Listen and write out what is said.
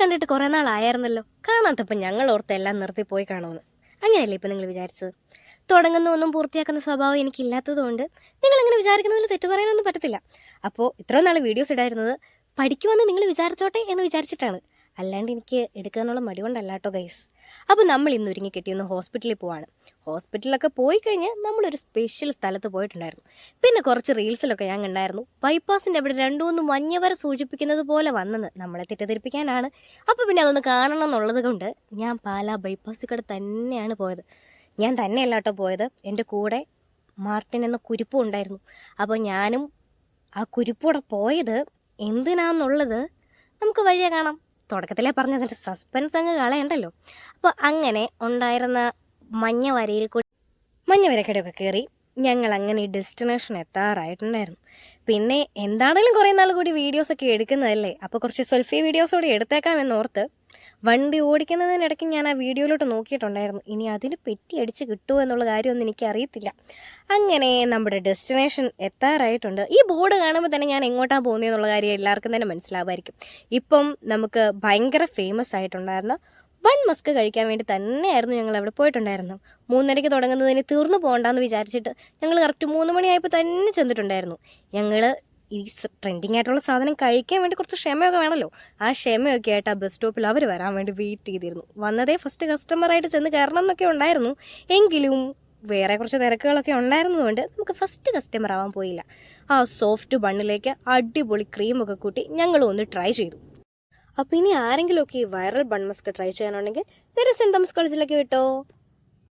കണ്ടിട്ട് കുറേ നാളായിരുന്നല്ലോ, കാണാത്തപ്പം ഞങ്ങൾ ഓർത്ത് എല്ലാം നിർത്തി പോയി കാണുമെന്ന്. അങ്ങനെയല്ലേ ഇപ്പം നിങ്ങൾ വിചാരിച്ചത്? തുടങ്ങുന്ന ഒന്നും പൂർത്തിയാക്കുന്ന സ്വഭാവം എനിക്കില്ലാത്തതുകൊണ്ട് നിങ്ങളങ്ങനെ വിചാരിക്കുന്നതിൽ തെറ്റു പറയാനൊന്നും പറ്റത്തില്ല. അപ്പോൾ ഇത്രയും നാൾ വീഡിയോസ് ഇടായിരുന്നത് പഠിക്കുമെന്ന് നിങ്ങൾ വിചാരിച്ചോട്ടെ എന്ന് വിചാരിച്ചിട്ടാണ്, അല്ലാണ്ട് എനിക്ക് എടുക്കാനുള്ള മടി കൊണ്ടല്ല കേട്ടോ ഗൈസ്. അപ്പോൾ നമ്മൾ ഇന്ന് ഒരുങ്ങി കെട്ടിയൊന്ന് ഹോസ്പിറ്റലിൽ പോവാണ്. ഹോസ്പിറ്റലിലൊക്കെ പോയി കഴിഞ്ഞ് നമ്മളൊരു സ്പെഷ്യൽ സ്ഥലത്ത് പോയിട്ടുണ്ടായിരുന്നു. പിന്നെ കുറച്ച് റീൽസിലൊക്കെ ഞാൻ കണ്ടായിരുന്നു, ബൈപ്പാസിൻ്റെ അവിടെ 2-3 മഞ്ഞ വര സൂചിപ്പിക്കുന്നത് പോലെ വന്നെന്ന് നമ്മളെ തെറ്റിദ്ധരിപ്പിക്കാനാണ്. അപ്പോൾ പിന്നെ അതൊന്ന് കാണണം എന്നുള്ളത് കൊണ്ട് ഞാൻ പാലാ ബൈപ്പാസിൽ കൂടെ തന്നെയാണ് പോയത്. ഞാൻ തന്നെയല്ല കേട്ടോ പോയത്, എൻ്റെ കൂടെ മാർട്ടിൻ എന്ന കുരിപ്പും ഉണ്ടായിരുന്നു. അപ്പോൾ ഞാനും ആ കുരിപ്പോടെ പോയത് എന്തിനാന്നുള്ളത് നമുക്ക് വഴിയെ കാണാം. തുടക്കത്തിലേ പറഞ്ഞതിൻ്റെ സസ്പെൻസ് അങ്ങ് കളയണ്ടല്ലോ. അപ്പോൾ അങ്ങനെ ഉണ്ടായിരുന്ന മഞ്ഞ വരക്കടയൊക്കെ കയറി ഞങ്ങൾ അങ്ങനെ ഈ ഡെസ്റ്റിനേഷൻ എത്താറായിട്ടുണ്ടായിരുന്നു. പിന്നെ എന്താണെങ്കിലും കുറേ നാൾ കൂടി വീഡിയോസൊക്കെ എടുക്കുന്നതല്ലേ, അപ്പോൾ കുറച്ച് സെൽഫി വീഡിയോസോടെ എടുത്തേക്കാമെന്നോർത്ത് വണ്ടി ഓടിക്കുന്നതിനിടയ്ക്ക് ഞാൻ ആ വീഡിയോയിലോട്ട് നോക്കിയിട്ടുണ്ടായിരുന്നു. ഇനി അതിന് പെറ്റി അടിച്ച് കിട്ടുമോ എന്നുള്ള കാര്യമൊന്നും എനിക്കറിയത്തില്ല. അങ്ങനെ നമ്മുടെ ഡെസ്റ്റിനേഷൻ എത്താറായിട്ടുണ്ട്. ഈ ബോർഡ് കാണുമ്പോൾ തന്നെ ഞാൻ എങ്ങോട്ടാണ് പോകുന്നതെന്നുള്ള കാര്യം എല്ലാവർക്കും തന്നെ മനസ്സിലാവുമായിരിക്കും. ഇപ്പം നമുക്ക് ഭയങ്കര ഫേമസ് ആയിട്ടുണ്ടായിരുന്ന ബൺ മസ്ക് കഴിക്കാൻ വേണ്ടി തന്നെയായിരുന്നു ഞങ്ങൾ അവിടെ പോയിട്ടുണ്ടായിരുന്നു. 3:30 തുടങ്ങുന്നതിന് തീർന്നു പോകണ്ടെന്ന് വിചാരിച്ചിട്ട് ഞങ്ങൾ കറക്റ്റ് 3 മണിയായപ്പോൾ തന്നെ ചെന്നിട്ടുണ്ടായിരുന്നു. ഞങ്ങൾ ഈ ട്രെൻഡിങ് ആയിട്ടുള്ള സാധനം കഴിക്കാൻ വേണ്ടി കുറച്ച് ക്ഷമയൊക്കെ വേണമല്ലോ. ആ ക്ഷമയൊക്കെ ആയിട്ട് ആ ബസ് സ്റ്റോപ്പിൽ അവർ വരാൻ വേണ്ടി വെയിറ്റ് ചെയ്തിരുന്നു. വന്നതേ ഫസ്റ്റ് കസ്റ്റമറായിട്ട് ചെന്ന് കയറണം എന്നൊക്കെ ഉണ്ടായിരുന്നു. എങ്കിലും വേറെ കുറച്ച് തിരക്കുകളൊക്കെ ഉണ്ടായിരുന്നതുകൊണ്ട് നമുക്ക് ഫസ്റ്റ് കസ്റ്റമർ ആവാൻ പോയില്ല. ആ സോഫ്റ്റ് ബണ്ണിലേക്ക് അടിപൊളി ക്രീമൊക്കെ കൂട്ടി ഞങ്ങളും ഒന്ന് ട്രൈ ചെയ്തു. അപ്പോൾ ഇനി ആരെങ്കിലുമൊക്കെ ഈ വൈറൽ ബൺ മസ്ക് ട്രൈ ചെയ്യാനുണ്ടെങ്കിൽ നേരെ സെൻറ് തോമസ് കോളേജിലേക്ക് വിട്ടോ.